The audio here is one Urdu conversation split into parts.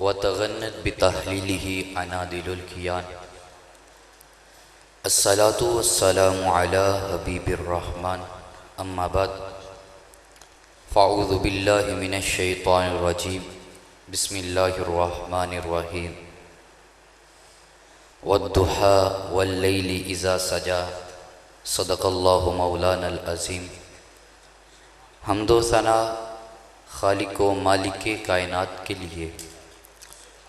وتغنت بتحلیلہ عنادل الکیان الصلاة والسلام علی حبیب الرحمن اما بعد فاعوذ باللہ من الشیطان الرجیم بسم اللہ الرحمن الرحیم والضحى واللیل اذا سجا صدق اللہ مولانا العظیم۔ حمد و ثنا خالق و مالک کائنات کے لیے،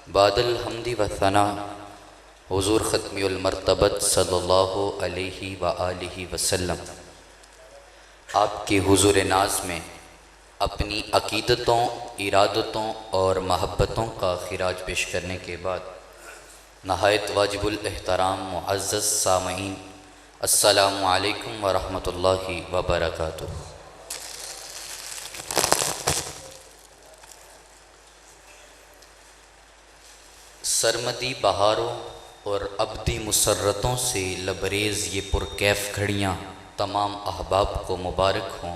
بعد الحمد و ثنا حضور ختمی المرتبت صلی اللہ علیہ وآلہ وسلم آپ کے حضور ناز میں اپنی عقیدتوں، ارادتوں اور محبتوں کا خراج پیش کرنے کے بعد نہایت واجب الاحترام معزز سامعین، السلام علیکم ورحمۃ اللہ وبرکاتہ۔ سرمدی بہاروں اور ابدی مسرتوں سے لبریز یہ پرکیف گھڑیاں تمام احباب کو مبارک ہوں۔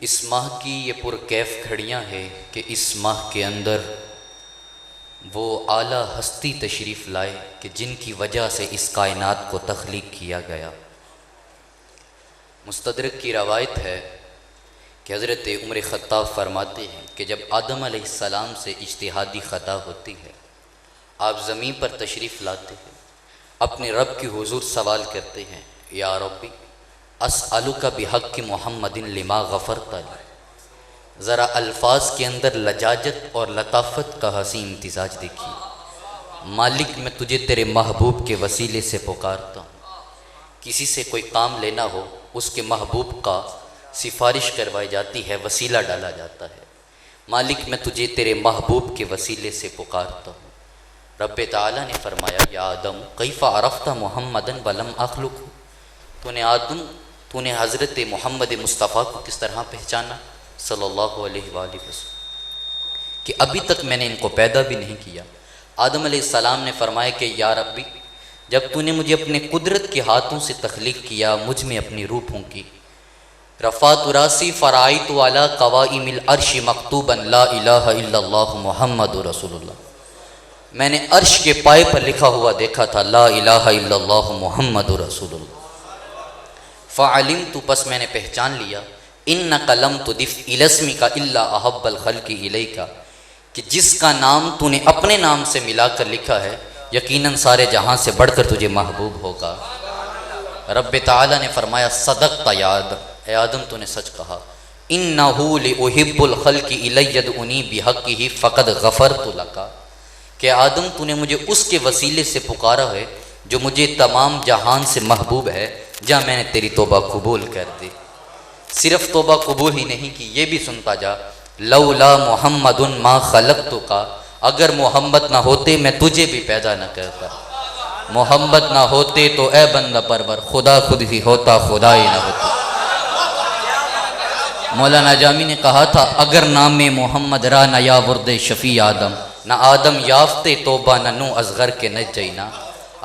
اس ماہ کی یہ پرکیف گھڑیاں ہیں کہ اس ماہ کے اندر وہ اعلیٰ ہستی تشریف لائے کہ جن کی وجہ سے اس کائنات کو تخلیق کیا گیا۔ مستدرک کی روایت ہے کہ حضرت عمر خطاب فرماتے ہیں کہ جب آدم علیہ السلام سے اجتہادی خطا ہوتی ہے، آپ زمین پر تشریف لاتے ہیں، اپنے رب کی حضور سوال کرتے ہیں، یا ربی اسألک بحق محمد لما غفرت لی۔ ذرا الفاظ کے اندر لجاجت اور لطافت کا حسین امتزاج دیکھیے۔ مالک میں تجھے تیرے محبوب کے وسیلے سے پکارتا ہوں۔ کسی سے کوئی کام لینا ہو، اس کے محبوب کا سفارش کروائی جاتی ہے، وسیلہ ڈالا جاتا ہے۔ مالک میں تجھے تیرے محبوب کے وسیلے سے پکارتا ہوں۔ رب تعالیٰ نے فرمایا، یا آدم کیف عرفت محمدًا ولم اخلق۔ تو نے حضرت محمد مصطفیٰ کو کس طرح پہچانا صلی اللہ علیہ وآلہ وسلم کہ ابھی تک میں نے ان کو پیدا بھی نہیں کیا۔ آدم علیہ السلام نے فرمایا کہ یا ربی جب تو نے مجھے اپنے قدرت کے ہاتھوں سے تخلیق کیا، مجھ میں اپنی روح پھونکی، رفعت راسی فرائیت علی قوائم العرش مکتوبا لا الہ الا اللہ محمد رسول اللہ۔ میں نے عرش کے پائے پر لکھا ہوا دیکھا تھا، لا الہ الا اللہ محمد رسول اللہ۔ فعلمت، پس میں نے پہچان لیا، انک لم تضف الی اسمک الا احب الخلق الیک، کہ جس کا نام تو نے اپنے نام سے ملا کر لکھا ہے یقیناً سارے جہاں سے بڑھ کر تجھے محبوب ہوگا۔ رب تعالیٰ نے فرمایا، صدقت یا آدم، اے آدم تو نے سچ کہا، انہ لاحب الخلق الی ادعونی بحقہ فقد غفرت لک، کہ آدم تو نے مجھے اس کے وسیلے سے پکارا ہے جو مجھے تمام جہان سے محبوب ہے، جا میں نے تیری توبہ قبول کر دی۔ صرف توبہ قبول ہی نہیں کی، یہ بھی سنتا جا، لولا محمد ما خلقتک، اگر محمد نہ ہوتے میں تجھے بھی پیدا نہ کرتا۔ محمد نہ ہوتے تو اے بندہ پرور خدا خود ہی ہوتا، خدا ہی نہ ہوتا۔ مولانا جامی نے کہا تھا، اگر نام محمد را نہ یاورد شفیع آدم، نہ آدم یافتے توبہ نہ نو اصغر کے نہ جینا۔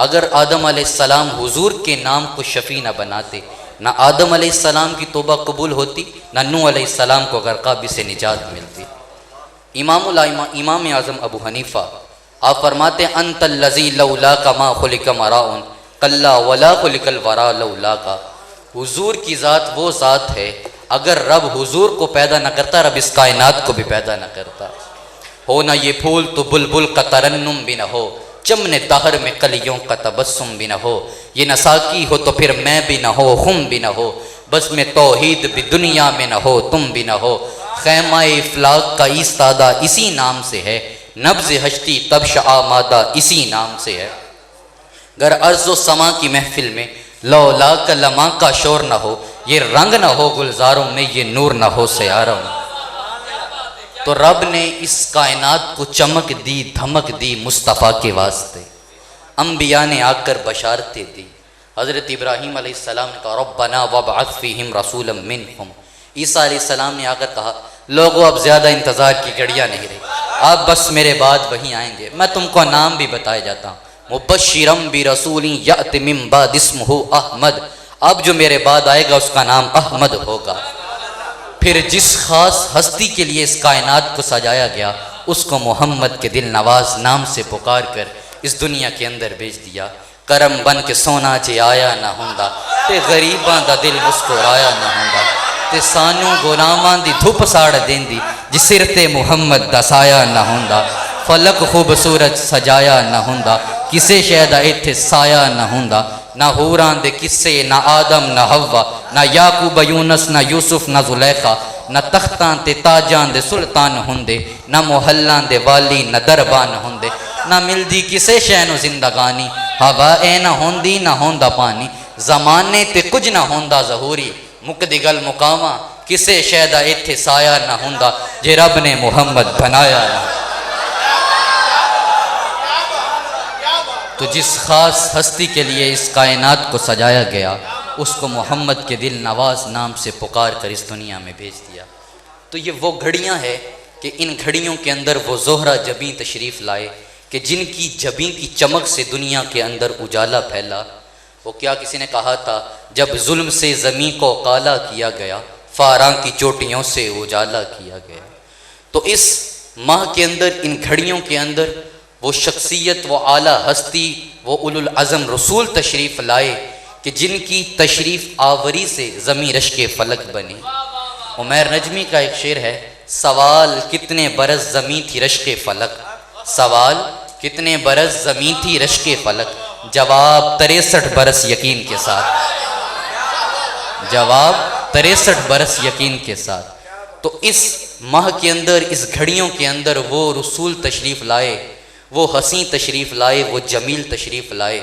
اگر آدم علیہ السلام حضور کے نام کو شفیع نہ بناتے، نہ آدم علیہ السلام کی توبہ قبول ہوتی، نہ نو علیہ السلام کو غرقابی سے نجات ملتی۔ امام اعظم ابو حنیفہ آپ فرماتے ہیں، انت الذی لولاک ما خلق مراء کلا ولا خلق الورا لولاک۔ حضور کی ذات وہ ذات ہے، اگر رب حضور کو پیدا نہ کرتا، رب اس کائنات کو بھی پیدا نہ کرتا۔ ہو نہ یہ پھول تو بلبل کا ترنم بھی نہ ہو، چمن دہر میں کلیوں کا تبسم بھی نہ ہو، یہ نہ ساقی ہو تو پھر میں بھی نہ ہو، خم بھی نہ ہو، بس میں توحید بھی دنیا میں نہ ہو، تم بھی نہ ہو۔ خیمہ افلاق کا ایستادہ اسی نام سے ہے، نبض ہستی تبش آمادہ اسی نام سے ہے۔ گر ارض و سما کی محفل میں لولا کا لمحہ کا شور نہ ہو، یہ رنگ نہ ہو گلزاروں میں، یہ نور نہ ہو سیاروں میں۔ تو رب نے اس کائنات کو چمک دی، دھمک دی مصطفیٰ کے واسطے۔ انبیاء نے آ کر بشارتیں دی۔ حضرت ابراہیم علیہ السلام نے کہا، ربنا وابعث فیہم رسولا منہم۔ عیسیٰ علیہ السلام نے آ کر کہا، لوگوں اب زیادہ انتظار کی گھڑیاں نہیں رہی، آپ بس میرے بعد وہیں آئیں گے، میں تم کو نام بھی بتایا جاتا ہوں، مبشرم برسول یأتی من بعد اسمہ احمد، اب جو میرے بعد آئے گا اس کا نام احمد ہوگا۔ پھر جس خاص ہستی کے لیے اس کائنات کو سجایا گیا اس کو محمد کے دل نواز نام سے پکار کر اس دنیا کے اندر بھیج دیا۔ کرم بن کے سونا جے آیا نہ ہوندا تے غریباں دا دل مسکرایا نہ ہوندا تے سانو غلاماں دی دھوپ ساڑ دیندی جی سر تے محمد دا سایہ نہ ہوندا۔ فلک خوبصورت سجایا نہ ہوندا کسے شے دا ایتھے سایہ نہ ہوندا۔ نہ حوراں دے قصے نہ آدم نہ حوا نہ یعقوب یونس نہ یوسف نہ زلیخا نہ تختاں تے تاجاں دے سلطان ہوندے نہ محلاں دے والی نہ دربان ہوندے نہ ملدی کسے شے نو زندگانی ہوا اے نہ ہوندی نہ ہوندا پانی زمانے تے کچھ نہ ہوندا ظہوری مکدی گل مقامہ کسے شے دا ایتھے سایہ نہ ہوندا جے رب نے محمد بنایا نہ۔ تو جس خاص ہستی کے لیے اس کائنات کو سجایا گیا اس کو محمد کے دل نواز نام سے پکار کر اس دنیا میں بھیج دیا۔ تو یہ وہ گھڑیاں ہیں کہ ان گھڑیوں کے اندر وہ زہرہ جبیں تشریف لائے کہ جن کی جبیں کی چمک سے دنیا کے اندر اجالا پھیلا۔ وہ کیا کسی نے کہا تھا جب ظلم سے زمین کو کالا کیا گیا فاراں کی چوٹیوں سے اجالا کیا گیا۔ تو اس ماہ کے اندر ان گھڑیوں کے اندر وہ شخصیت وہ اعلیٰ ہستی وہ اولو العزم رسول تشریف لائے کہ جن کی تشریف آوری سے زمیں رشک فلک بنی۔ عمیر نجمی کا ایک شعر ہے سوال کتنے برس زمیں تھی رشک فلک، سوال کتنے برس زمیں تھی رشک فلک، جواب 63 برس یقین کے ساتھ، جواب 63 برس یقین کے ساتھ۔ تو اس ماہ کے اندر اس گھڑیوں کے اندر وہ رسول تشریف لائے، وہ حسین تشریف لائے، وہ جمیل تشریف لائے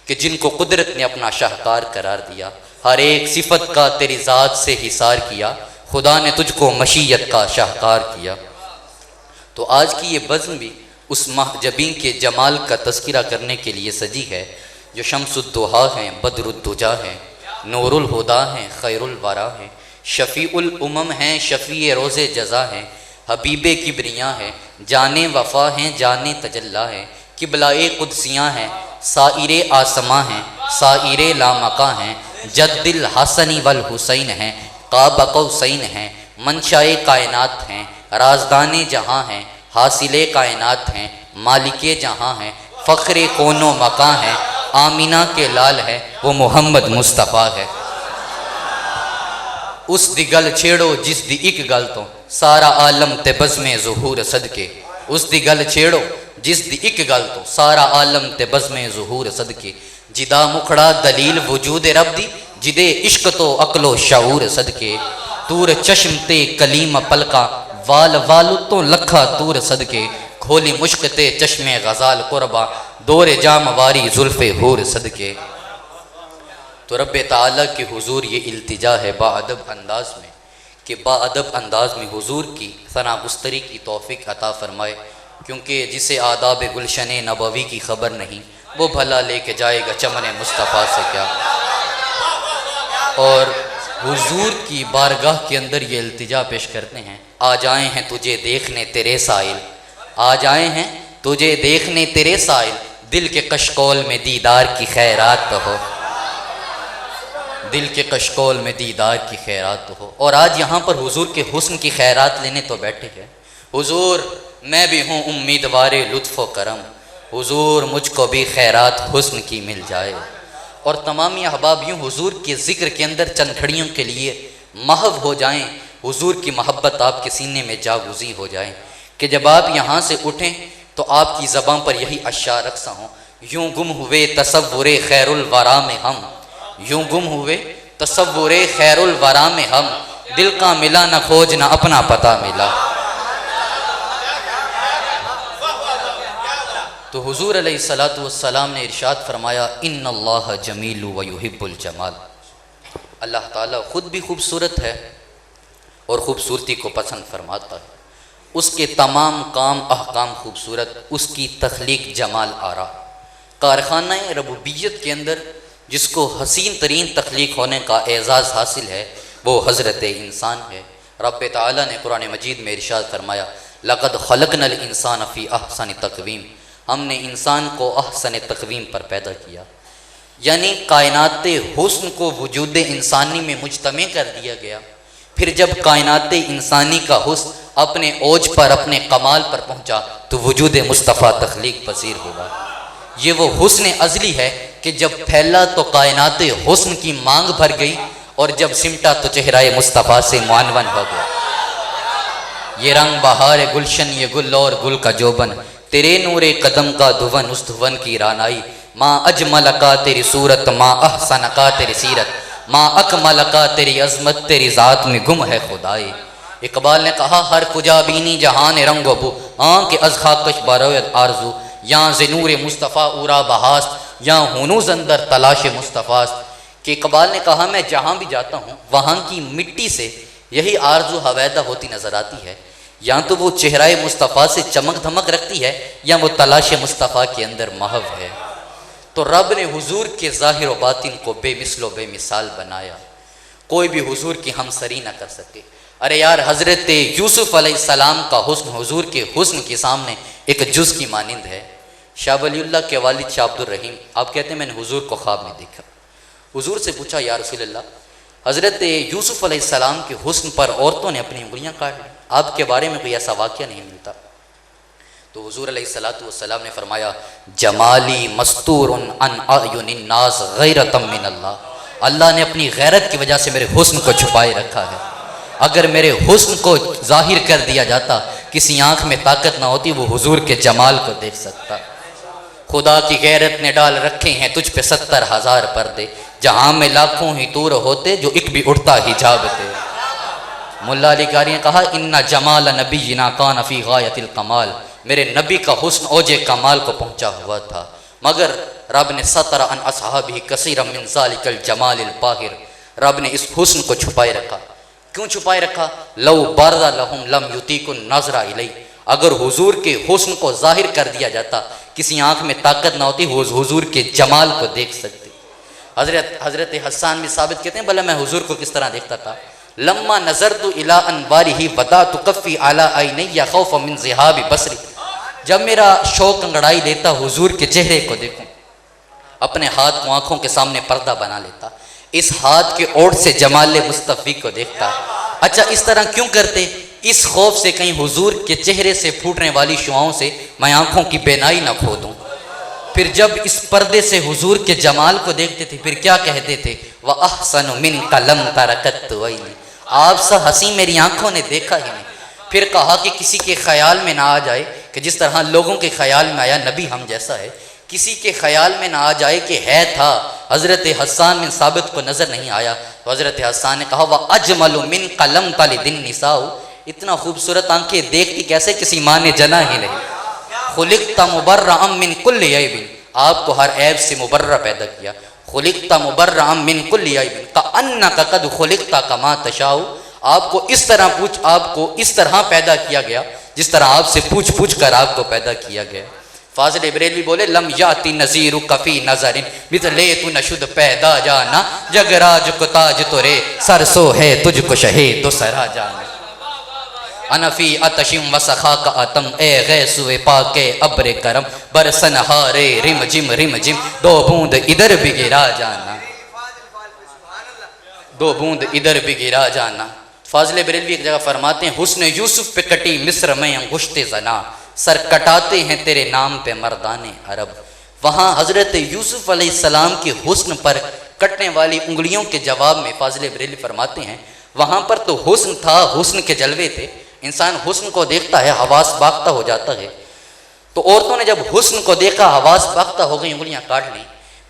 کہ جن کو قدرت نے اپنا شاہکار قرار دیا۔ ہر ایک صفت کا تیری ذات سے حصار کیا، خدا نے تجھ کو مشیت کا شاہکار کیا۔ تو آج کی یہ بزم بھی اس ماہ جبیں کے جمال کا تذکرہ کرنے کے لیے سجی ہے جو شمس الضحیٰ ہیں، بدر الدجا ہیں، نور الہدا ہیں، خیر الورا ہیں، شفیع الامم ہیں، شفیع روز جزا ہیں، حبیب کبریاں ہیں، جانے وفا ہیں، جانے تجلی ہیں، قبلۂ قدسیاں ہیں، سائر آسماں ہیں، سائر لامکاں ہیں، جد الحسن والحسین ہیں، قاب قوسین ہیں، منشائے کائنات ہیں، رازدان جہاں ہیں، حاصل کائنات ہیں، مالک جہاں ہیں، فخر کون و مکاں ہیں، آمینہ کے لال ہے وہ محمد مصطفیٰ ہے۔ اس دی گل چھیڑو جس دی ایک گل تو سارا عالم تے بزم ظہور صدقے، اس دی گل چھیڑو جس دی ایک گل تو سارا عالم تے بزم ظہور صدقے، جدا مکھڑا دلیل وجود رب دی جدے عشق تو عقل و شعور صدقے، تور چشم تے کلیم پلکا وال والو تو لکھا تور صدقے، کھولی مشک تے چشم غزال قربا دور جام واری زلف حور صدقے۔ تو رب تعالیٰ کے حضور یہ التجا ہے باادب انداز میں کہ باادب انداز میں حضور کی ثنا گستری کی توفیق عطا فرمائے، کیونکہ جسے آداب گلشن نبوی کی خبر نہیں وہ بھلا لے کے جائے گا چمن مصطفیٰ سے کیا۔ اور حضور کی بارگاہ کے اندر یہ التجا پیش کرتے ہیں آ جائیں ہیں تجھے دیکھنے تیرے سائل، آ جائیں ہیں تجھے دیکھنے تیرے سائل، دل کے کشکول میں دیدار کی خیرات تو ہو، دل کے کشکول میں دیدار کی خیرات تو ہو۔ اور آج یہاں پر حضور کے حسن کی خیرات لینے تو بیٹھے ہیں۔ حضور میں بھی ہوں امیدوار لطف و کرم، حضور مجھ کو بھی خیرات حسن کی مل جائے۔ اور تمام احباب یوں حضور کے ذکر کے اندر چند گھڑیوں کے لیے محو ہو جائیں، حضور کی محبت آپ کے سینے میں جاگزی ہو جائے کہ جب آپ یہاں سے اٹھیں تو آپ کی زبان پر یہی اشعار رقصہ ہوں، یوں گم ہوئے تصور خیر الورا میں ہم، یوں گم ہوئے تصور خیر الورا میں ہم، دل کا ملا نہ کھوج نہ اپنا پتہ ملا۔ تو حضور علیہ السلام نے ارشاد فرمایا ان اللہ جمیل و یحب الجمال، اللہ تعالیٰ خود بھی خوبصورت ہے اور خوبصورتی کو پسند فرماتا ہے، اس کے تمام کام احکام خوبصورت، اس کی تخلیق جمال آرا۔ کارخانہ ربوبیت کے اندر جس کو حسین ترین تخلیق ہونے کا اعزاز حاصل ہے وہ حضرت انسان ہے۔ رب تعالیٰ نے قرآن مجید میں ارشاد فرمایا لقد خلقنا الانسان فی احسن تقویم، ہم نے انسان کو احسن تقویم پر پیدا کیا، یعنی کائنات حسن کو وجود انسانی میں مجتمع کر دیا گیا۔ پھر جب کائنات انسانی کا حسن اپنے اوج پر اپنے کمال پر پہنچا تو وجود مصطفیٰ تخلیق پذیر ہوا۔ یہ وہ حسن ازلی ہے کہ جب پھیلا تو کائنات حسن کی مانگ بھر گئی، اور جب سمٹا تو چہرہ مصطفیٰ سے معنون ہو گیا۔ یہ رنگ بہار گلشن، یہ گل اور گل کا جوبن، تیرے نور قدم کا دھون، اس دھون کی رانائی۔ ماں اجمل کا تیری صورت، ماں احسن کا تیری سیرت، ماں اکمل کا تیری عظمت، تیری ذات میں گم ہے خدائی۔ اقبال نے کہا ہر کجا بینی جہان رنگ و بو، آنکھ از خاکش باروید آرزو، یہاں ز نور مصطفیٰ اورا بہاست، یہاں ہنوز اندر تلاش مصطفیٰ است۔ کہ اقبال نے کہا میں جہاں بھی جاتا ہوں وہاں کی مٹی سے یہی آرزو حویدہ ہوتی نظر آتی ہے، یا تو وہ چہرہ مصطفیٰ سے چمک دھمک رکھتی ہے یا وہ تلاش مصطفیٰ کے اندر محو ہے۔ تو رب نے حضور کے ظاہر و باطن کو بے مثل و بے مثال بنایا، کوئی بھی حضور کی ہمسری نہ کر سکے۔ ارے یار حضرت یوسف علیہ السلام کا حسن حضور کے حسن کے سامنے ایک جز کی مانند ہے۔ شاہ ولی اللہ کے والد شاہ عبد الرحیم آپ کہتے ہیں میں نے حضور کو خواب میں دیکھا، حضور سے پوچھا یا رسول اللہ حضرت یوسف علیہ السلام کے حسن پر عورتوں نے اپنی انگلیاں کاٹ لی، آپ کے بارے میں کوئی ایسا واقعہ نہیں ملتا۔ تو حضور علیہ السلام نے فرمایا جمالی مستور عن اعین الناس غیرۃ من اللہ، اللہ نے اپنی غیرت کی وجہ سے میرے حسن کو چھپائے رکھا ہے۔ اگر میرے حسن کو ظاہر کر دیا جاتا، کسی آنکھ میں طاقت نہ ہوتی وہ حضور کے جمال کو دیکھ سکتا۔ خدا کی غیرت نے ڈال رکھے ہیں تجھ پہ 70,000 پردے، جہاں میں لاکھوں ہی طور ہوتے جو ایک بھی اڑتا حجاب تھے۔ ملا علی قاری نے کہا ان جمال نبینا کان فی غایت الکمال، میرے نبی کا حسن اوج کمال کو پہنچا ہوا تھا، مگر رب نے ستر عن اصحابہ کثیرا من ذالک الجمال الباہر، رب نے اس حسن کو چھپائے رکھا۔ کیوں چھپائے رکھا؟ لو بارد لہم لم یطیق النظر الیہ، اگر حضور کے حسن کو ظاہر کر دیا جاتا کسی آنکھ میں طاقت نہ ہوتی وہ حضور کے جمال کو دیکھ سکتے۔ حضرت حسان بھی ثابت کہتے ہیں بھلا میں حضور کو کس طرح دیکھتا تھا، لما نظرت الی انوارہ وضعت کفی علی عینی خوفا من ذہاب بصری، جب میرا شوق انگڑائی لیتا حضور کے چہرے کو دیکھوں، اپنے ہاتھ کو آنکھوں کے سامنے پردہ بنا لیتا، اس ہاتھ کے اوٹ سے جمال مصطفی کو دیکھتا۔ اچھا اس طرح کیوں کرتے؟ اس خوف سے کہیں حضور کے چہرے سے پھوٹنے والی شعاؤں سے میں آنکھوں کی بینائی نہ کھو دوں۔ پھر جب اس پردے سے حضور کے جمال کو دیکھتے تھے پھر کیا کہتے تھے وَأَحْسَنُ مِنْكَ لَمْ تَرَكَتْ عَيْنِي، آپ سا حسین میری آنکھوں نے دیکھا ہی نہیں۔ پھر کہا کہ کسی کے خیال میں نہ آ جائے کہ جس طرح لوگوں کے خیال میں آیا نبی ہم جیسا ہے، کسی کے خیال میں نہ آ جائے کہ ہے تھا، حضرت حسان بن ثابت کو نظر نہیں آیا تو حضرت حسان نے کہا وَأَجْمَلُ مِنْكَ لَمْ تَلِدِ النِّسَاءُ، اتنا خوبصورت آنکھیں دیکھتی کیسے کسی ماں نے جنا ہی نہیں۔ خُلِقْتَ مُبَرَّأً مِنْ كُلِّ عَيْبٍ، آپ کو ہر عیب سے مبرہ پیدا کیا۔ خُلِقْتَ مُبَرَّأً مِنْ كُلِّ عَيْبٍ كَأَنَّكَ قَدْ خُلِقْتَ كَمَا تَشَاءُ، آپ کو اس طرح پیدا کیا گیا جس طرح آپ سے پوچھ کر آپ کو پیدا کیا گیا۔ فاضل بریلوی بولے لم یاتی نظیرک فی نظر مثلے تو نشد پیدا جانا، جگ راج کو تاج تو رے سرسو ہے تجھ کو شہے دوسرا جانا۔ انا فی اتشم و سخا کا اتم اے غیثو پاک ابر کرم، برسن ہارے رم جم دو بوند ادھر بھی گرا جانا، دو بوند ادھر بھی گرا جانا۔ فاضل بریلوی ایک جگہ فرماتے ہیں حسن یوسف پہ کٹی مصر میں انگشت زنا، سر کٹاتے ہیں تیرے نام پہ مردان عرب۔ وہاں حضرت یوسف علیہ السلام کے حسن پر کٹنے والی انگلیوں کے جواب میں فاضل بریلوی فرماتے ہیں وہاں پر تو حسن تھا، حسن کے جلوے تھے، انسان حسن کو دیکھتا ہے حواس باختہ ہو جاتا ہے، تو عورتوں نے جب حسن کو دیکھا حواس باختہ ہو گئی انگلیاں کاٹ لیں،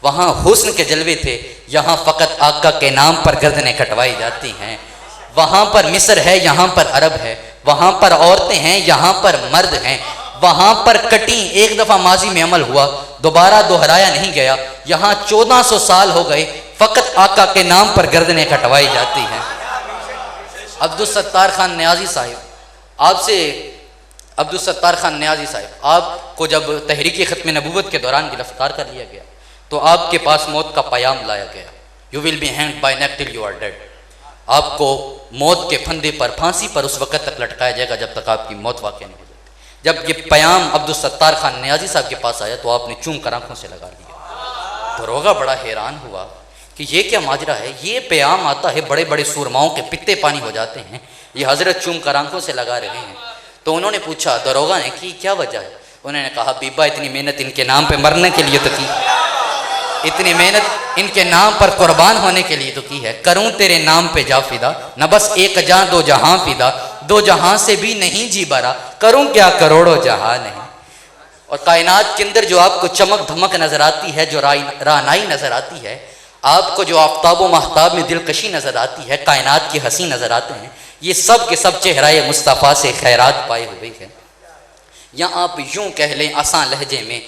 وہاں حسن کے جلوے تھے، یہاں فقط آقا کے نام پر گردنیں کٹوائی جاتی ہیں۔ وہاں پر مصر ہے یہاں پر عرب ہے، وہاں پر عورتیں ہیں یہاں پر مرد ہیں، وہاں پر کٹیں ایک دفعہ ماضی میں عمل ہوا دوبارہ دہرایا نہیں گیا، یہاں 1400 سال ہو گئے فقط آقا کے نام پر گردنیں کٹوائی جاتی ہیں۔ عبدالستار خان نیازی صاحب آپ کو جب تحریک ختم نبوت کے دوران گرفتار کر لیا گیا تو آپ کے پاس موت کا پیام لایا گیا، you will be hanged by neck till you are dead, آپ کو موت کے پھندے پر پھانسی پر اس وقت تک لٹکایا جائے گا جب تک آپ کی موت واقع نہیں ہو جاتی۔ جب یہ پیام عبدالستار خان نیازی صاحب کے پاس آیا تو آپ نے چوم کر آنکھوں سے لگا لیا۔ داروغہ بڑا حیران ہوا کہ یہ کیا ماجرا ہے، یہ پیام آتا ہے بڑے بڑے سورماؤں کے پتے پانی ہو جاتے ہیں، یہ حضرت چوم کر آنکھوں سے لگا رہے ہیں۔ تو انہوں نے پوچھا داروغہ نے کہ کیا وجہ ہے؟ انہوں نے کہا بیبا اتنی محنت ان کے نام پہ مرنے کے لیے تو کی، اتنی محنت ان کے نام پر قربان ہونے کے لیے تو کی ہے، کروں تیرے نام پہ جا فدا، نہ بس ایک جہاں دو جہاں فدا، دو جہاں سے بھی نہیں جی برا، کروں کیا کروڑوں جہاں نہیں۔ اور کائنات کے اندر جو آپ کو چمک دھمک نظر آتی ہے، جو رعنائی نظر آتی ہے، آپ کو جو آفتاب و ماہتاب میں دلکشی نظر آتی ہے، کائنات کی ہنسی نظر آتے ہیں، یہ سب کے سب چہرہ مصطفیٰ سے خیرات پائے ہوئے ہیں۔ یا آپ یوں کہہ لیں آسان لہجے میں،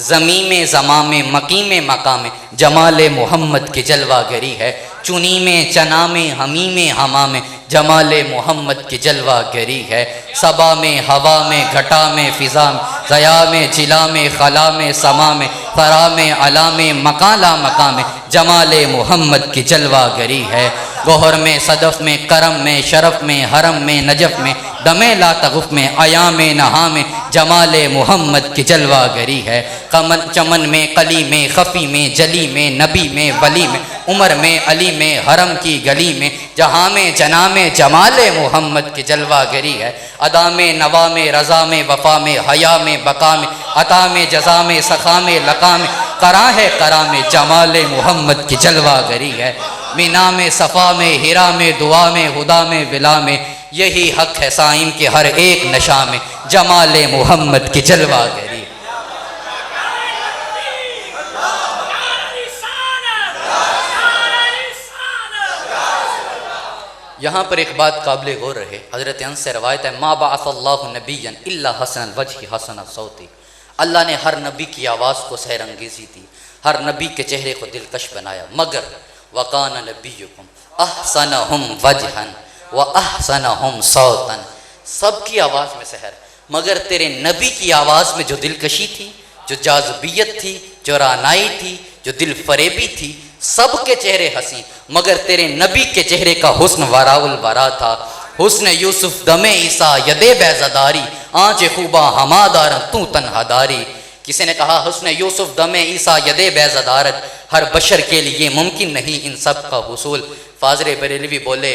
زمین میں زماں میں مقیم میں مقام میں جمال محمد کی جلوہ گری ہے، چنی میں چنا میں ہمی میں ہما میں جمال محمد کی جلوہ گری ہے، صبا میں ہوا میں گھٹا میں فضا میں ضیا میں جلا میں خلا میں سما میں فرا میں علا میں مکان لا مقام میں جمال محمد کی جلوہ گری ہے، گوہر میں صدف میں کرم میں شرف میں حرم میں نجف میں دم لا تغف میں عیا میں نہا میں جمال محمد کی جلوہ گری ہے، چمن میں کلی میں خفی میں جلی میں نبی میں ولی میں عمر میں علی میں حرم کی گلی میں جہاں میں جنا میں جمال محمد کی جلوہ گری ہے، ادا میں نوا میں رضا میں وفا میں حیا میں بقا میں عطا میں جزا میں سخا میں لقا میں قرا ہے قرا میں جمال محمد کی جلوہ گری ہے، مینا میں صفا میں ہیرا میں دعا میں ہدا میں ولا میں یہی حق ہے سائم کے ہر ایک نشا میں جمال محمد کی جلوہ گری۔ یہاں پر ایک بات قابل غور رہے، حضرت انس سے روایت ہے ما بعث اللہ نبیا الا حسن الوجہ حسن الصوت، اللہ نے ہر نبی کی آواز کو سحر انگیزی دی، ہر نبی کے چہرے کو دلکش بنایا، مگر وکان نبیکم احسنہم وجہا واحسنہم صوتا، سب کی آواز میں سحر، مگر تیرے نبی کی آواز میں جو دلکشی تھی، جو جاذبیت تھی، جو رعنائی تھی، جو دل فریبی تھی، سب کے چہرے ہنسی، مگر تیرے نبی کے چہرے کا حسن وراء الورا تھا، حسن یوسف دم عیسیٰ ید بیزداری آنچ خوبا ہمادار تو تنہا داری۔ کسی نے کہا حسن یوسف دم عیسیٰ ید بیزدارت، ہر بشر کے لیے ممکن نہیں ان سب کا حصول۔ فاضل بریلوی بولے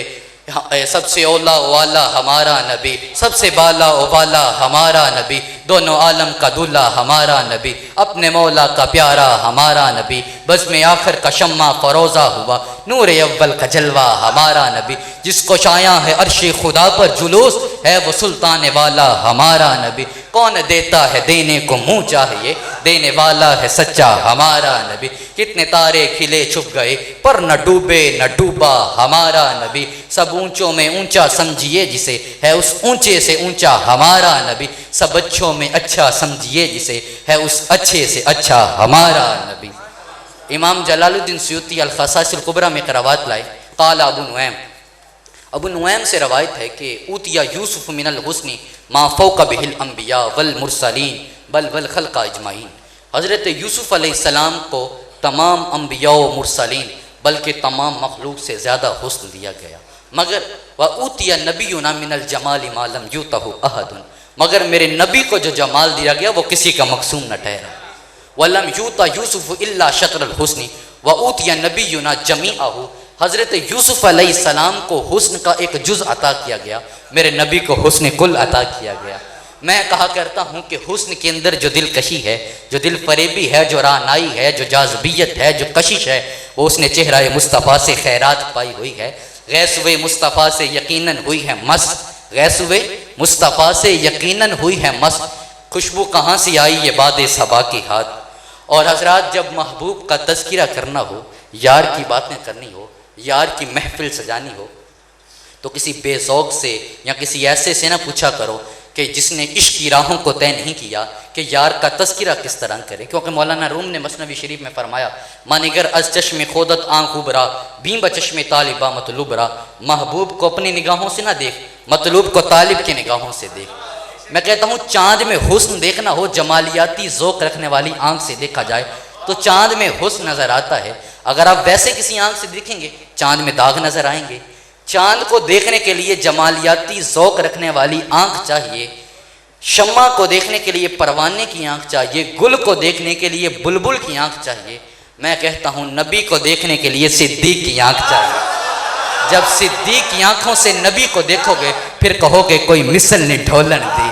سب سے اولا والا ہمارا نبی، سب سے بالا والا ہمارا نبی، دونوں عالم کا دلہا ہمارا نبی، اپنے مولا کا پیارا ہمارا نبی، بس میں آخر کا شمع فروزہ ہوا، نور اول کا جلوہ ہمارا نبی، جس کو شایاں ہے عرش خدا پر جلوس ہے وہ سلطان والا ہمارا نبی، کون دیتا ہے دینے کو منہ چاہیے، دینے والا ہے سچا ہمارا نبی، کتنے تارے کھلے چھپ گئے پر نہ ڈوبے نہ ڈوبا ہمارا نبی، سب اونچوں میں اونچا سمجھیے جسے ہے اس اونچے سے اونچا ہمارا نبی، سب اچھوں میں اچھا سمجھیے جسے ہے اس اچھے سے اچھا ہمارا نبی۔ امام جلال الدین سیوطی الخصائص الکبریٰ میں روایت لائے، قال ابو نعیم سے روایت ہے کہ اوتیا یوسف من الحسن ما فوق به الانبیاء والمرسلین بل والخلق اجمعین، حضرت یوسف علیہ السلام کو تمام انبیاء و مرسلین بلکہ تمام مخلوق سے زیادہ حسن دیا گیا، مگر وَأُوتِيَ نَبِيُّنَا مِنَ الْجَمَالِ مَا لَمْ يُؤْتَهُ أَحَدٌ، مگر میرے نبی کو جو جمال دیا گیا وہ کسی کا مقسوم نہ ٹھہرا، وَلَمْ يُؤْتَ يُوسُفُ إِلَّا شَطْرَ الْحُسْنِ وَأُوتِيَ نَبِيُّنَا جَمِيعَهُ، حضرت یوسف علیہ السلام کو حسن کا ایک جز عطا کیا گیا، میرے نبی کو حسن کل عطا کیا گیا۔ میں کہا کرتا ہوں کہ حسن کے اندر جو دلکشی ہے، جو دل فریبی ہے، جو رعنائی ہے، جو جاذبیت ہے، جو کشش ہے، وہ اس نے چہرہ مصطفیٰ سے خیرات پائی ہوئی ہے، غیثوِ مصطفیٰ سے یقیناً ہوئی ہے مست، غیثوِ مصطفیٰ سے یقیناً ہوئی ہے مست، خوشبو کہاں سے آئی یہ باد صبا کی ہاتھ۔ اور حضرات جب محبوب کا تذکرہ کرنا ہو، یار کی باتیں کرنی ہو، یار کی محفل سجانی ہو، تو کسی بے ذوق سے یا کسی ایسے سے نہ پوچھا کرو کہ جس نے عشق کی راہوں کو طے نہیں کیا کہ یار کا تذکرہ کس طرح کرے، کیونکہ مولانا روم نے مثنوی شریف میں فرمایا مانگر از چشم خودت آنکھ خوبرا بیم بچشم طالبہ مطلوب را، محبوب کو اپنی نگاہوں سے نہ دیکھ، مطلوب کو طالب کی نگاہوں سے دیکھ۔ میں کہتا ہوں چاند میں حسن دیکھنا ہو، جمالیاتی ذوق رکھنے والی آنکھ سے دیکھا جائے تو چاند میں حسن نظر آتا ہے، اگر آپ ویسے کسی آنکھ سے دیکھیں گے چاند میں داغ نظر آئیں گے۔ چاند کو دیکھنے کے لیے جمالیاتی ذوق رکھنے والی آنکھ چاہیے، شمع کو دیکھنے کے لیے پروانے کی آنکھ چاہیے، گل کو دیکھنے کے لیے بلبل کی آنکھ چاہیے، میں کہتا ہوں نبی کو دیکھنے کے لیے صدیق کی آنکھ چاہیے۔ جب صدیق کی آنکھوں سے نبی کو دیکھو گے پھر کہو گے کوئی مثل نے ڈھولن دی،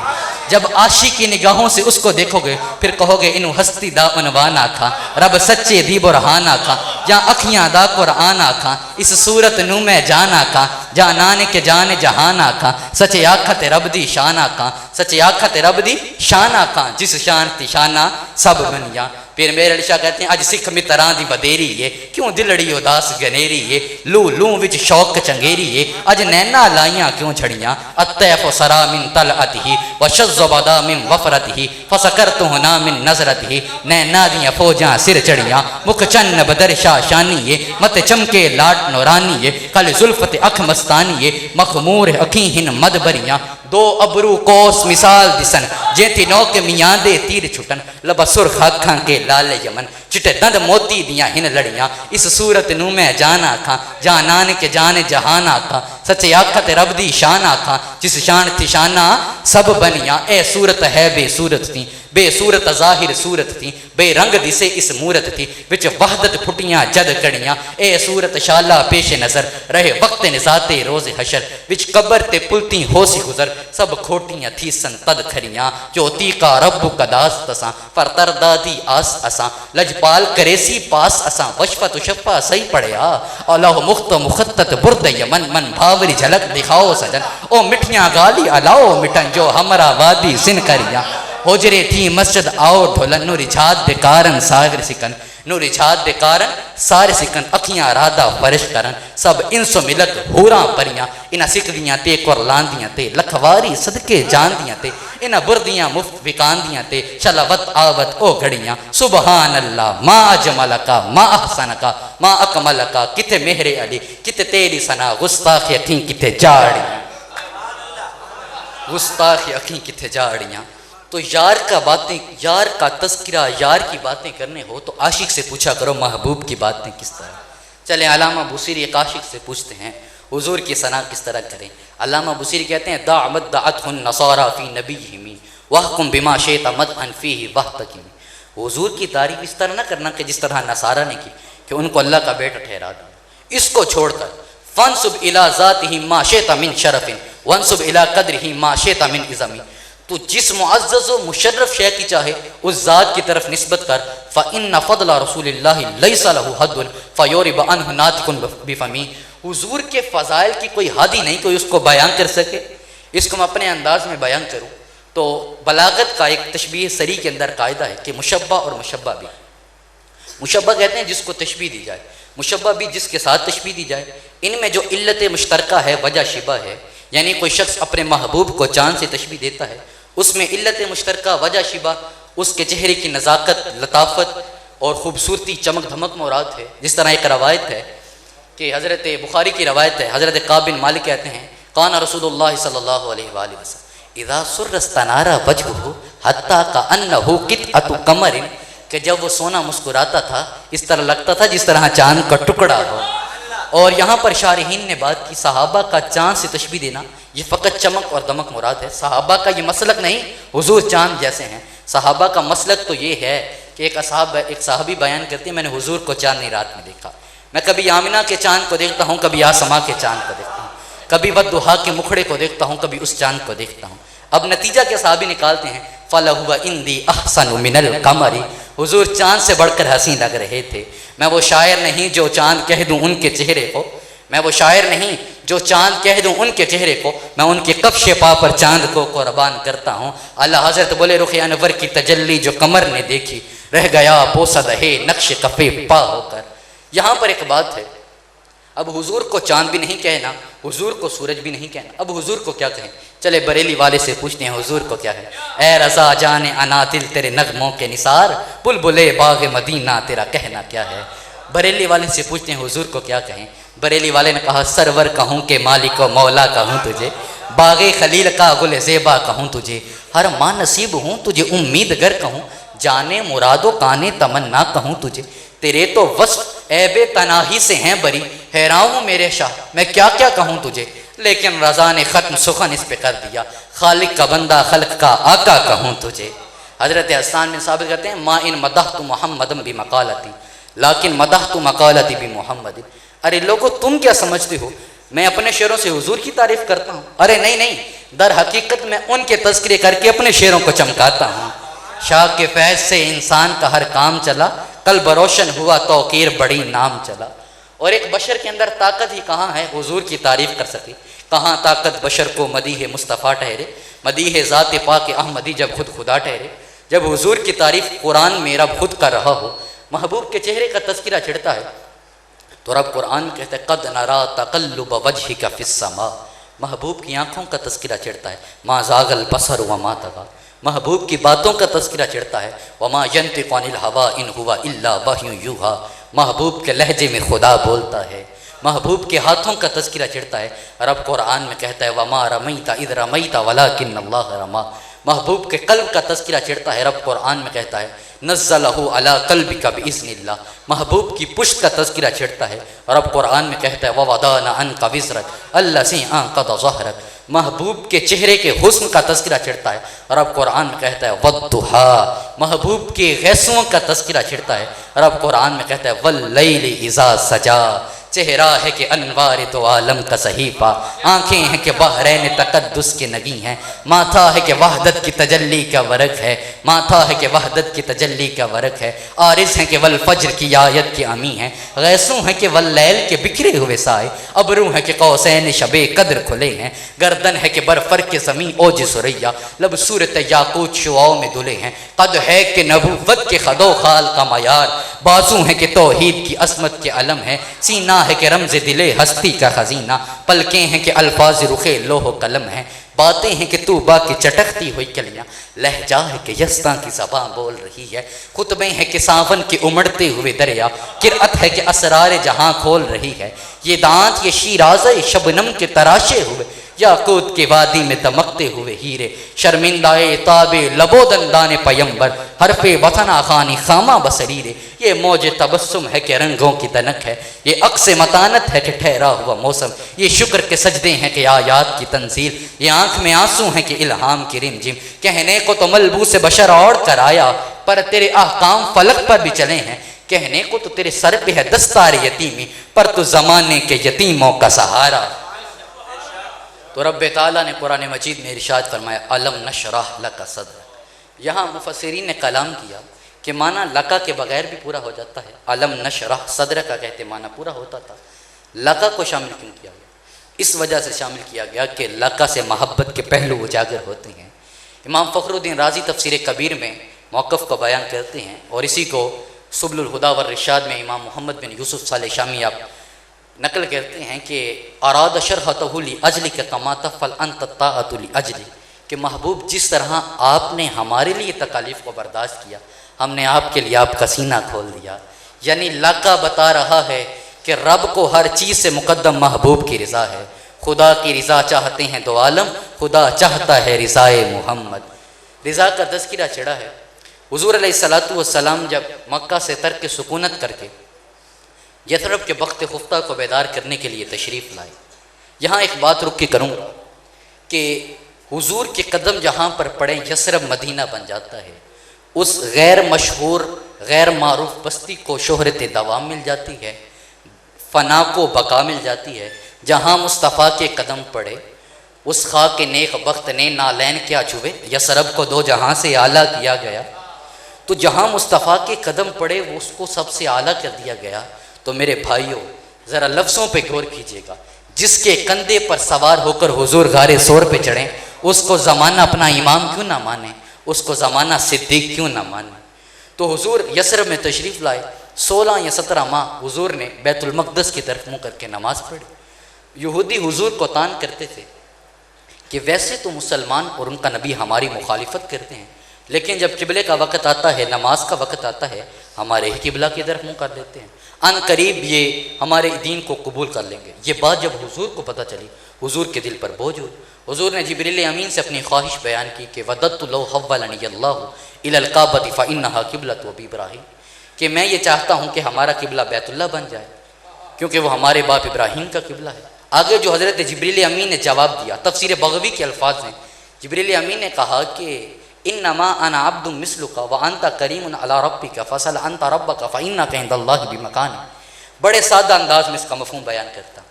جب عاشق کی نگاہوں سے اس کو دیکھو گے پھر کہو گے انہوں ہستی دا عنوان آکھا، رب سچے دی برہان آکھا، جہاں اکھیاں دا قرآن آکھا، اس صورت نو میں جان آکھا، جہاں نانے کے جان جہان آکھا، سچے آکھت رب دی شان آکھا، سچے آکھت رب دی شان آکھا، جس شان تی شانہ سب بنیا۔ پھر میرے علی شاہ کہتے ہیں اج سکھ متران دی بدیری ہے، کیوں دلڑی اداس گنیری ہے، لو لو وچ شوق چنگیری ہے، اج نینا لائیاں کیوں چھڑیاں، الطیف سرا من طلعتہ وشذ بدا من وفرتہ فسکرت ہنا من نظرتہ، نینا دیاں فوجاں سر چڑیاں، مکھ چن بدر شاہ شانی ہے، مت چمکے لاٹ نورانی ہے، کل زلفت اکھ مستانی ہے، مخمور اکھیں ہن مد بریاں، دو ابرو کوس مثال دسن، جیتی نو کے میاں دے تیر چھٹن، لبا سرخ اکھاں کے لال یمن، چٹے دند موتی دیاں ہن لڑیاں، اس صورت نو میں جان آکھاں، جہاں نان کے جان جہان آکھاں، سچے آکھت رب دی شان آکھاں، جس شان تھی شانہ سب بنیاں، اے صورت ہے بے صورت تھی، بے صورت ظاہر صورت تھی، بے رنگ دسے اس مورت تھی، وچ وحدت پھٹیاں جد کڑیاں، اے صورت شالہ پیش نظر، رہے وقت نزاتے روز حشر، وچ قبر تے پلتی ہو سی گزر، سب کھوٹیاں تھی سن تد کھریاں، جو تیکا رب کا داست اساں، پر تردادی آس اساں، لجپال کریسی پاس اساں، وشفت شفا صحیح پڑیا، اللہ مخت مخطط برد یمن، من بھاوری جھلک دکھاؤ سجن، او مٹھیاں گالی علاؤ مٹن، جو ہمرا وادی سن کریاں، ہوجرے تھی مسجد آؤ ڈھولن، نوری چھاد دے کارن ساگر سکن، نوری چھاد دے کارن سارے سکن، اکھیاں رادہ فرش کرن، سب انسو ملت ہوراں پریاں، انہاں سکھ دیاں تے قرلان دیاں تے، لکھواری صدقے جان دیاں تے، انہاں بردیاں مفت وکان دیاں تے، شلوت آوت او گھڑیاں، سبحان اللہ ما اجملکا ما احسنکا ما اکملکا، کتے مہر علی کتے تیری ثنا، گستاخ اکھیں کتے جاڑیاں، گستاخ اکھیں کتے جاڑیاں۔ تو یار کا باتیں، یار کا تذکرہ، یار کی باتیں کرنے ہو تو عاشق سے پوچھا کرو محبوب کی باتیں کس طرح۔ چلیں علامہ بوصیری ایک عاشق سے پوچھتے ہیں حضور کی ثنا کس طرح کریں۔ علامہ بوصیری کہتے ہیں دع مدعتہ النصارى فی نبیہم واحکم بما شئت مدحا فیہ واحتکم، حضور کی تعریف اس طرح نہ کرنا کہ جس طرح نصارہ نے کی کہ ان کو اللہ کا بیٹا ٹھہرا دیا، اس کو چھوڑ کر فانصب الی ذاتہ ما شئت من شرف وانصب الی قدرہ ما شئت من عظم، تو جس معزز و مشرف شے کی چاہے اس ذات کی طرف نسبت کر، فَإِنَّ فَضْلَ رسول اللہ لَيْسَ لَهُ حَدٌ فَيُورِبَ عَنْهُ نَاطِقٌ بِفَمِهِ، حضور کے فضائل کی کوئی حد ہی نہیں کوئی اس کو بیان کر سکے۔ اس کو میں اپنے انداز میں بیان کروں تو بلاغت کا ایک تشبیہ سری کے اندر قاعدہ ہے کہ مشبہ اور مشبہ بھی، مشبہ کہتے ہیں جس کو تشبیہ دی جائے، مشبہ بھی جس کے ساتھ تشبیہ دی جائے، ان میں جو علت مشترکہ ہے وجہ شبہ ہے، یعنی کوئی شخص اپنے محبوب کو چاند سے تشبیہ دیتا ہے، اس میں علت مشترکہ وجہ شبہ اس کے چہرے کی نزاکت، لطافت اور خوبصورتی، چمک دھمک مراد ہے۔ جس طرح ایک روایت ہے کہ حضرت بخاری کی روایت ہے، حضرت کعب بن مالک کہتے ہیں قان رسول اللہ صلی اللہ علیہ وآلہ وسلم اذا سر استنار وجهه حتی کأنہ قطعۃ قمر، کہ جب وہ سونا مسکراتا تھا اس طرح لگتا تھا جس طرح چاند کا ٹکڑا ہو۔ اور یہاں پر شارحین نے بات کی صحابہ کا چاند سے تشبیہ دینا یہ فقط چمک اور دمک مراد ہے، صحابہ کا یہ مسلک نہیں حضور چاند جیسے ہیں، صحابہ کا مسلک تو یہ ہے کہ ایک صحابی بیان کرتے ہیں میں نے حضور کو چاندنی رات میں دیکھا، میں کبھی آمنہ کے چاند کو دیکھتا ہوں، کبھی آسما کے چاند کو دیکھتا ہوں، کبھی ودھا کے مکھڑے کو دیکھتا ہوں، کبھی اس چاند کو دیکھتا ہوں۔ اب نتیجہ کے صحابی نکالتے ہیں فَلَهُوَ إِنْدِي أَحْسَنُ مِنَ الْقَمَرِ، حضور چاند سے بڑھ کر حسین لگ رہے تھے، میں وہ شاعر نہیں جو چاند کہہ دوں ان کے چہرے کو، میں وہ شاعر نہیں جو چاند کہہ دوں ان کے چہرے کو، میں ان کے کفش پا پر چاند کو قربان کرتا ہوں۔ اللہ حضرت بولے رخ انور کی تجلی جو قمر نے دیکھی، رہ گیا پوسد ہے نقش کفے پا ہو کر۔ یہاں پر ایک بات ہے، اب حضور کو چاند بھی نہیں کہنا، حضور کو سورج بھی نہیں کہنا، اب حضور کو کیا کہیں؟ چلے بریلی والے سے پوچھتے ہیں حضور کو کیا ہے۔ اے رضا جانے انا دل تیرے نغموں کے نثار، بلبلے باغ مدینہ تیرا کہنا کیا ہے۔ بریلی والے سے پوچھتے ہیں حضور کو کیا کہیں؟ بریلی والے نے کہا سرور کہوں کہ مالک و مولا کہوں تجھے، باغ خلیل کا گل زیبا کہوں تجھے، ہر ماں نصیب ہوں تجھے امید گر کہوں، جانے مراد و کانے تمنا کہوں تجھے، تیرے تو وصف عیب تناہی سے ہیں بری، حیران ہوں میرے شاہ میں کیا کیا کہوں تجھے، لیکن رضا نے ختم سخن اس پہ کر دیا، خالق کا بندہ خلق کا آقا کہوں تجھے۔ حضرت حسان بن ثابت کرتے ہیں ما ان مدحت محمد بمقالتی لیکن مدحت مقالتی بمحمد، ارے لوگو تم کیا سمجھتے ہو میں اپنے شعروں سے حضور کی تعریف کرتا ہوں؟ ارے نہیں نہیں، در حقیقت میں ان کے تذکرے کر کے اپنے شعروں کو چمکاتا ہوں۔ شاہ کے فیض سے انسان کا ہر کام چلا، قلب روشن ہوا توقیر بڑی نام چلا۔ اور ایک بشر کے اندر طاقت ہی کہاں ہے حضور کی تعریف کر سکے؟ کہاں طاقت بشر کو مدیح مصطفیٰ ٹھہرے، مدیح ذات پاک احمدی جب خود خدا ٹھہرے۔ جب حضور کی تعریف قرآن میں رب خود کر رہا ہو، محبوب کے چہرے کا تذکرہ چھڑتا ہے، تو رب قرآن کہتا ہے قد نرا تقلب وجہک فی السماء، محبوب کی آنکھوں کا تذکرہ چھڑتا ہے، ما زاغ البصر وما طغی، محبوب کی باتوں کا تذکرہ چھڑتا ہے، وما ینطق عن الہویٰ ان ہوا الا وحی یوحیٰ، محبوب کے لہجے میں خدا بولتا ہے۔ محبوب کے ہاتھوں کا تذکرہ چھڑتا ہے، رب قرآن میں کہتا ہے وما رمیت اذ رمیت ولکن اللہ رمی، محبوب کے قلب کا تذکرہ چھڑتا ہے، رب قرآن میں کہتا ہے نزلہ علی قلبک باذن اللہ، محبوب کی پشت کا تذکرہ چھڑتا ہے، رب قرآن میں کہتا ہے ووضعنا عنک وزرک الذی انقض ظہرک، محبوب کے چہرے کے حسن کا تذکرہ چھڑتا ہے، رب قرآن میں کہتا ہے والضحیٰ، محبوب کے غیثوں کا تذکرہ چھڑتا ہے، رب قرآن میں کہتا ہے واللیل اذا سجا، چہرہ ہے کہ انوار دو عالم کا صحیفہ، آنکھیں ہیں کہ بحرین تقدس کے نگی ہیں، ماتھا ہے کہ وحدت کی تجلی کا ورق ہے، ماتھا ہے کہ وحدت کی تجلی کا ورق ہے، عارض ہیں کہ والفجر کی آیت کے امی ہیں، غیثوں ہیں کہ واللیل کے بکھرے ہوئے سائے، ابرو ہیں کہ قوسین شب قدر کھلے ہیں، گردن ہے کہ برفر کے زمین اوج سریا، لب صورت یاقوت شعاؤں میں دھلے ہیں، قد ہے کہ نبوت کے خد و خال کا معیار، بازو ہیں کہ توحید کی عظمت کے علم ہے، سینہ ہے کہ رمز دل ہستی کا خزینہ، پلکیں ہیں کہ الفاظ رخ لوح و قلم ہیں، باتیں ہیں کہ طوبا کی چٹکتی ہوئی کلیاں، لہجہ ہے کہ یزداں کی زباں بول رہی ہے، خطبے ہیں کہ ساون کے امڑتے ہوئے دریا، قرأت ہے کہ اسرار جہاں کھول رہی ہے، یہ دانت یہ شیرازہ شبنم کے تراشے ہوئے، یاقوت کے وادی میں دمکتے ہوئے ہیرے، شرمندہ تاب لبو دندان پیمبر، حرف وطن خانی خامہ بصریرے، یہ موج تبسم ہے کہ رنگوں کی دنک ہے، یہ عکس متانت ہے کہ ٹھہرا ہوا موسم، یہ شکر کے سجدے ہیں کہ آیات کی تنزیل، یہ آنکھ میں آنسو ہیں کہ الہام کی رمجم، کہنے کو تو ملبوس بشر اوڑھ کر آیا، پر تیرے احکام فلک پر بھی چلے ہیں، کہنے کو تو تیرے سر پہ ہے دستار یتیمی، پر تو زمانے کے یتیموں کا سہارا۔ تو رب تعالیٰ نے قرآن مجید میں ارشاد فرمایا الم نشرح لک صدرک، یہاں مفسرین نے کلام کیا کہ معنی لکا کے بغیر بھی پورا ہو جاتا ہے، الم نشرح صدرک کا کہتے معنی پورا ہوتا تھا، لکا کو شامل کیوں کیا گیا؟ اس وجہ سے شامل کیا گیا کہ لکا سے محبت کے پہلو اجاگر ہوتے ہیں۔ امام فخر الدین رازی تفسیر کبیر میں موقف کو بیان کرتے ہیں، اور اسی کو سبل الہدی والرشاد میں امام محمد بن یوسف صالح شامی آپ نقل کرتے ہیں کہ اراد شرحتہ لاجلک کما تفعل انت الطاعۃ لاجلی، کہ محبوب جس طرح آپ نے ہمارے لیے تکالیف کو برداشت کیا، ہم نے آپ کے لیے آپ کا سینہ کھول دیا۔ یعنی لکا بتا رہا ہے کہ رب کو ہر چیز سے مقدم محبوب کی رضا ہے، خدا کی رضا چاہتے ہیں دو عالم، خدا چاہتا ہے رضائے محمد۔ رضا کا تذکرہ چڑھا ہے، حضور علیہ الصلوۃ والسلام جب مکہ سے ترک سکونت کر کے یثرب کے بخت خفتہ کو بیدار کرنے کے لیے تشریف لائے، یہاں ایک بات رک کے کروں گا کہ حضور کے قدم جہاں پر پڑیں یثرب مدینہ بن جاتا ہے، اس غیر مشہور غیر معروف بستی کو شہرت دوام مل جاتی ہے، فنا کو بقا مل جاتی ہے۔ جہاں مصطفیٰ کے قدم پڑے اس خاک نیک بخت نے نالین کیا چھوے، یثرب کو دو جہاں سے اعلیٰ کیا گیا، تو جہاں مصطفیٰ کے قدم پڑے وہ اس کو سب سے اعلیٰ کر دیا گیا۔ تو میرے بھائیوں ذرا لفظوں پہ غور کیجیے گا، جس کے کندھے پر سوار ہو کر حضور غار ثور پہ چڑھیں، اس کو زمانہ اپنا امام کیوں نہ مانے، اس کو زمانہ صدیق کیوں نہ مانے۔ تو حضور یثرب میں تشریف لائے، 16 یا 17 ماہ حضور نے بیت المقدس کی طرف منہ کر کے نماز پڑھی۔ یہودی حضور کو تان کرتے تھے کہ ویسے تو مسلمان اور ان کا نبی ہماری مخالفت کرتے ہیں، لیکن جب قبلے کا وقت آتا ہے، نماز کا وقت آتا ہے، ہمارے ہی قبلہ کی طرف منہ کر دیتے ہیں، ان قریب یہ ہمارے دین کو قبول کر لیں گے۔ یہ بات جب حضور کو پتہ چلی، حضور کے دل پر بوجھ ہوئی، حضور نے جبریل امین سے اپنی خواہش بیان کی کہ وددت لو حولنی اللہ الی الکعبۃ فانھا قبلۃ ابی ابراہیم، کہ میں یہ چاہتا ہوں کہ ہمارا قبلہ بیت اللہ بن جائے، کیونکہ وہ ہمارے باپ ابراہیم کا قبلہ ہے۔ آگے جو حضرت جبریل امین نے جواب دیا، تفسیر بغوی کے الفاظ ہیں، جبریل امین نے کہا کہ انما انا عبد مثلک وانت کریم علی ربک فصل انت ربک فانک عند اللہ بمکان، بڑے سادہ انداز میں اس کا مفہوم بیان کرتا۔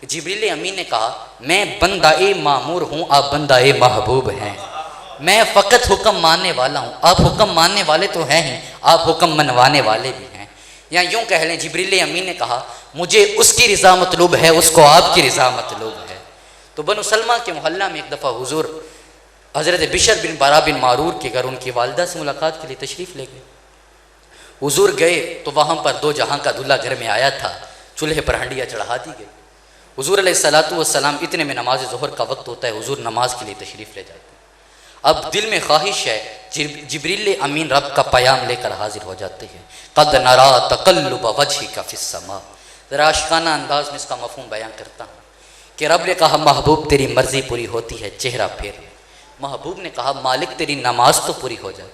جبریل امین نے کہا میں بندہ معمور ہوں، آپ بندہ محبوب ہیں، میں فقط حکم ماننے والا ہوں، آپ حکم ماننے والے تو ہیں ہی، آپ حکم منوانے والے بھی ہیں۔ یا یوں کہہ لیں جبریل امین نے کہا مجھے اس کی رضا مطلوب ہے، اس کو آپ کی رضا مطلوب ہے۔ تو بنو سلمہ کے محلہ میں ایک دفعہ حضور حضرت بشر بن برا بن معرور کے گھر ان کی والدہ سے ملاقات کے لیے تشریف لے گئے۔ حضور گئے تو وہاں پر دو جہاں کا دلہا گھر میں آیا تھا، چولہے پر ہنڈیاں چڑھا دی گئی۔ حضور علیہ السلام اتنے میں نماز ظہر کا وقت ہوتا ہے، حضور نماز کے لیے تشریف لے جاتے ہیں۔ اب دل میں خواہش ہے، جبریل امین رب کا پیام لے کر حاضر ہو جاتے ہیں۔ قد نرا تقلب وجهك فی السماء، ذرا عاشقانہ انداز میں اس کا مفہوم بیان کرتا ہوں کہ رب نے کہا محبوب تیری مرضی پوری ہوتی ہے چہرہ پھیر، محبوب نے کہا مالک تیری نماز تو پوری ہو جائے،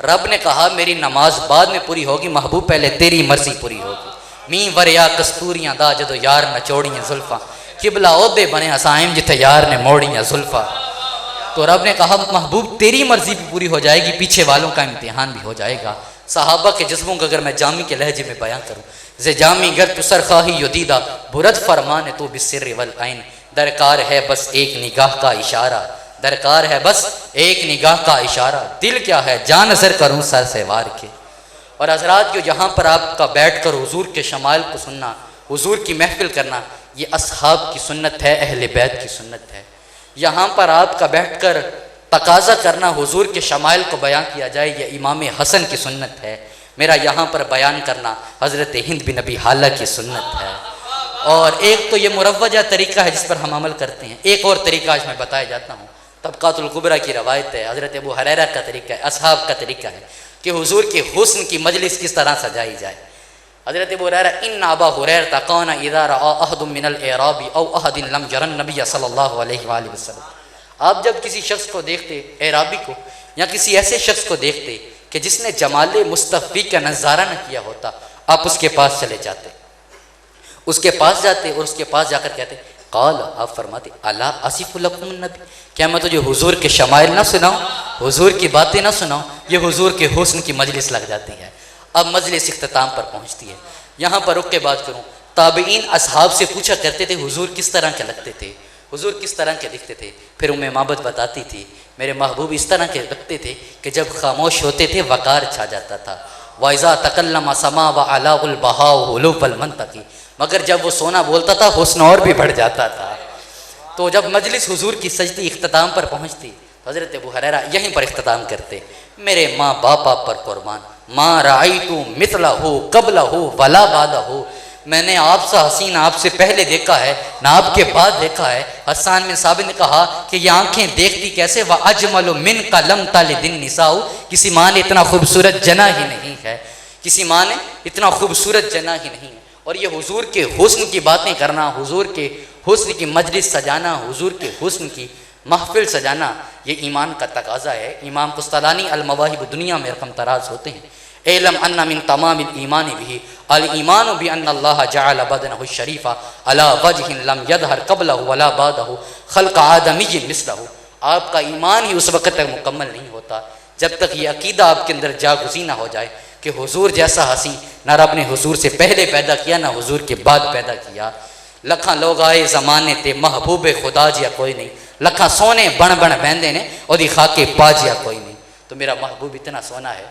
رب نے کہا میری نماز بعد میں پوری ہوگی، محبوب پہلے تیری مرضی پوری ہوگی۔ می وریا کستوریاں دا جدو یار نہ چوڑیاں زلفاں، قبلہ عہدے بنے اسائم جتھے یار نے موڑیاں زلفاں۔ تو رب نے کہا محبوب تیری مرضی بھی پوری ہو جائے گی، پیچھے والوں کا امتحان بھی ہو جائے گا۔ صحابہ کے جذبوں کو اگر میں جامی کے لہجے میں بیان کروں، زے جامی گر تو سرخواہی یدیدہ برد فرمان تو بسر والعین، درکار ہے بس ایک نگاہ کا اشارہ، درکار ہے بس ایک نگاہ کا اشارہ، دل کیا ہے جان نظر کروں سر سے وار کے۔ اور حضرات جو یہاں پر آپ کا بیٹھ کر حضور کے شمائل کو سننا، حضور کی محفل کرنا، یہ اصحاب کی سنت ہے، اہل بیت کی سنت ہے۔ یہاں پر آپ کا بیٹھ کر تقاضا کرنا حضور کے شمائل کو بیان کیا جائے، یہ امام حسن کی سنت ہے۔ میرا یہاں پر بیان کرنا حضرت ہند بن ابی حالہ کی سنت ہے۔ اور ایک تو یہ مروجہ طریقہ ہے جس پر ہم عمل کرتے ہیں، ایک اور طریقہ آج میں بتایا جاتا ہوں، طبقات الکبریٰ کی روایت ہے، حضرت ابو ہریرہ کا طریقہ ہے، اصحاب کا طریقہ ہے کہ حضور کے حسن کی مجلس کس طرح سجائی جائے۔ حضرت ابو ہریرہ ان ابا ہریرہ کان اذا رأى احد من الاعراب او احد لم ير النبي صلی اللہ علیہ وآلہ وسلم، آپ جب کسی شخص کو دیکھتے، اعرابی کو یا کسی ایسے شخص کو دیکھتے کہ جس نے جمال مصطفی کا نظارہ نہ کیا ہوتا، آپ اس کے پاس چلے جاتے، اس کے پاس جاتے اور اس کے پاس جا کر کہتے قال، آپ فرماتے الا اصف لکم النبی، کیا میں تجھے حضور کے شمائل نہ سناؤں، حضور کی باتیں نہ سناؤں؟ یہ حضور کے حسن کی مجلس لگ جاتی ہے۔ اب مجلس اختتام پر پہنچتی ہے، یہاں پر رک کے بات کروں، تابعین اصحاب سے پوچھا کرتے تھے حضور کس طرح کے لگتے تھے، حضور کس طرح کے دکھتے تھے؟ پھر معبد بتاتی تھی میرے محبوب اس طرح کے لگتے تھے کہ جب خاموش ہوتے تھے وقار چھا جاتا تھا، وَإِذَا تَكَلَّمَ سَمَا وَعَلَاهُ الْبَهَاءُ حُلُوفَ الْمَنْطَقِ، مگر جب وہ سونا بولتا تھا حسن اور بھی بڑھ جاتا تھا۔ تو جب مجلس حضور کی سجدی اختتام پر پہنچتی، حضرت ابو ہریرہ یہیں پر اختتام کرتے، میرے ماں باپا پر قربان، ماں رأیت مثلہ قبلہ ولا بعدہ، میں نے آپ سا حسین آپ سے پہلے دیکھا ہے نہ آپ کے بعد دیکھا ہے۔ حسان بن ثابت نے کہا کہ یہ آنکھیں دیکھتی کیسے، وَأَجْمَلُ مِنْكَ لَمْ تَلِدِ النِّسَاءُ، کسی ماں نے اتنا خوبصورت جنا ہی نہیں ہے، کسی ماں نے اتنا خوبصورت جنا ہی نہیں ہے۔ اور یہ حضور کے حسن کی باتیں کرنا، حضور کے حسن کی مجلس سجانا، حضور کے حسن کی محفل سجانا، یہ ایمان کا تقاضا ہے۔ امام قسطلانی المواہب دنیا میں رقم تراز ہوتے ہیں، اعلم ان من تمام الایمان به الایمان بان اللہ جعل بدنہ الشریف علی وجہ لم یظہر قبلہ ولا بعدہ خلق آدمی مثلہ، آپ کا ایمان ہی اس وقت تک مکمل نہیں ہوتا جب تک یہ عقیدہ آپ کے اندر جاگزین نہ ہو جائے کہ حضور جیسا حسین نہ رب نے حضور سے پہلے پیدا کیا نہ حضور کے بعد پیدا کیا۔ لکھاں لوگ آئے زمانے تے محبوب خدا جیا کوئی نہیں، لکھاں سونے بن بن بہندے نے اور دی خاکے پا جیا کوئی نہیں۔ تو میرا محبوب اتنا سونا ہے،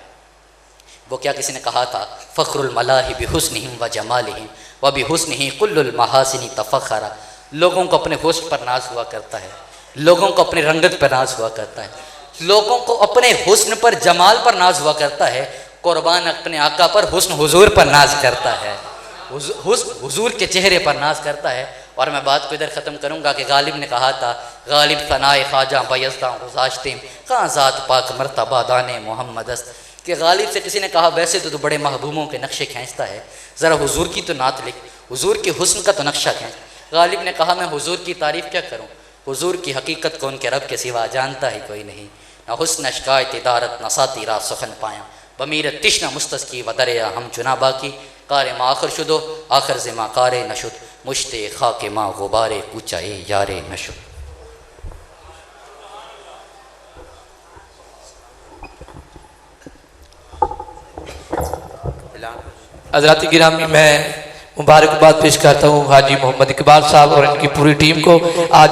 وہ کیا کسی نے کہا تھا فخر الملاہ بحسنہم و جمالہم و بحسنہ کل المحاسن تفخرا، لوگوں کو اپنے حسن پر ناز ہوا کرتا ہے، لوگوں کو اپنے رنگت پر ناز ہوا کرتا ہے، لوگوں کو اپنے حسن پر جمال پر ناز ہوا کرتا ہے، قربان اپنے آقا پر حسن حضور پر ناز کرتا ہے، حضور کے چہرے پر ناز کرتا ہے۔ اور میں بات کو ادھر ختم کروں گا کہ غالب نے کہا تھا غالب ثنائے خواجہ بیزداں گزاشتیم کہاں ذات پاک مرتبہ دانے محمد است، کہ غالب سے کسی نے کہا ویسے تو بڑے محبوبوں کے نقشے کھینچتا ہے، ذرا حضور کی تو نعت لکھ، حضور کے حسن کا تو نقشہ کھینچ۔ غالب نے کہا میں حضور کی تعریف کیا کروں، حضور کی حقیقت کو ان کے رب کے سوا جانتا ہی کوئی نہیں، نہ حسن اشکایت ادارت نہ ساتیرا سخن پایا بمیرت تشنہ مستسکی و دریا ہم چنا باقی کار ما آخر شدو آخر زما کار نشد مشت خاک ما غبار کوچائے یار نشد۔ حضرات گرامی، میں مبارکباد پیش کرتا ہوں حاجی محمد اقبال صاحب اور ان کی پوری ٹیم کو۔ آج